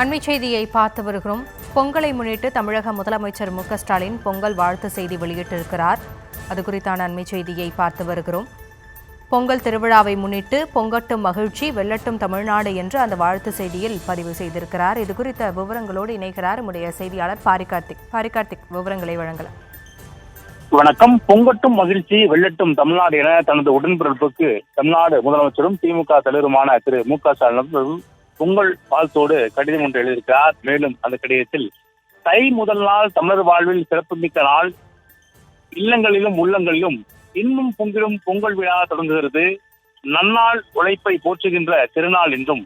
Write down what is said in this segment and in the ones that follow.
அண்மை செய்தியை பார்த்து வருகிறோம். பொங்கலை முன்னிட்டு தமிழக முதலமைச்சர் மு.க.ஸ்டாலின் பொங்கல் வாழ்த்து செய்தி வெளியிட்டிருக்கிறார். அது குறித்தான அண்மை செய்தியை பார்த்து வருகிறோம். பொங்கல் திருவிழாவை முன்னிட்டு பொங்கட்டும் மகிழ்ச்சி, வெல்லட்டும் தமிழ்நாடு என்று அந்த வாழ்த்து செய்தியில் பதிவு செய்திருக்கிறார். இது குறித்த விவரங்களோடு இணைகிறார் நம்முடைய செய்தியாளர் பாரிகார்த்திக். விவரங்களை வழங்கலாம். வணக்கம். பொங்கட்டும் மகிழ்ச்சி, வெல்லட்டும் தமிழ்நாடு என தனது உடன்பிறப்புக்கு தமிழ்நாடு முதலமைச்சரும் திமுக தலைவருமான திரு மு.க.ஸ்டாலின் பொங்கல் வாழ்த்தோடு கடிதம் ஒன்று எழுதியிருக்கிறார். மேலும் அந்த கடிதத்தில் தை முதல் நாள் தமிழர் வாழ்வில் சிறப்புமிக்க நாள், இல்லங்களிலும் உள்ளங்களிலும் இன்னும் பொங்கிடும் பொங்கல் விழா தொடங்குகிறது. நன்னாள் உழைப்பை போற்றுகின்ற திருநாள் என்றும்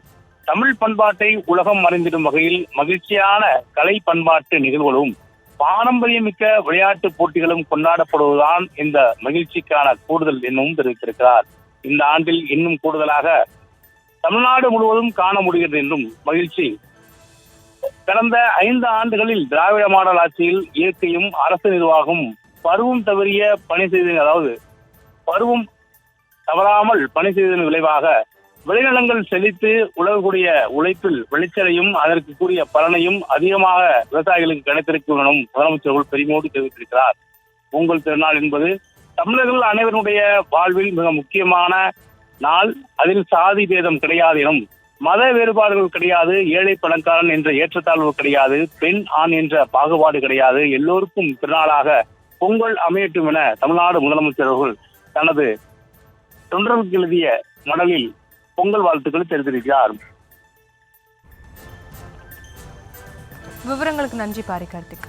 தமிழ் பண்பாட்டை உலகம் அறிந்திடும் வகையில் மகிழ்ச்சியான கலை பண்பாட்டு நிகழ்வுகளும் பாரம்பரியமிக்க விளையாட்டு போட்டிகளும் கொண்டாடப்படுவதுதான் இந்த மகிழ்ச்சிக்கான கூடுதல் என்னும் தெரிவித்திருக்கிறார். இந்த ஆண்டில் இன்னும் கூடுதலாக தமிழ்நாடு முழுவதும் காண முடிகிறது என்றும் மகிழ்ச்சி. கடந்த 5 ஆண்டுகளில் திராவிட மாடல் ஆட்சியில் இயற்கையும் அரசு நிர்வாகம் பருவம் தவறிய பணி செய்ததன், அதாவது பருவம் தவறாமல் பணி செய்ததன் விளைவாக விளைநிலங்கள் செழித்து உழவக்கூடிய உழைப்பில் விளைச்சலையும் அதற்கு கூடிய பலனையும் அதிகமாக விவசாயிகளுக்கு கிடைத்திருக்கும் எனவும் முதலமைச்சர்கள் பெருமையோடு தெரிவித்திருக்கிறார். பொங்கல் திருநாள் என்பது தமிழர்கள் அனைவருடைய வாழ்வில் மிக முக்கியமான நாள். அதில் சாதி பேதம் கிடையாது எனும், மத வேறுபாடுகள் கிடையாது, ஏழை பணக்காரன் என்ற ஏற்றத்தாழ்வு கிடையாது, பெண் ஆண் என்ற பாகுபாடு கிடையாது, எல்லோருக்கும் திருநாளாக பொங்கல் அமையட்டும் என தமிழ்நாடு முதலமைச்சர் அவர்கள் தனது தொண்டர்களுக்கு எழுதிய மடலில் பொங்கல் வாழ்த்துக்களை தெரிவித்திருக்கிறார். விவரங்களுக்கு நன்றி பாரிகார்த்திக்.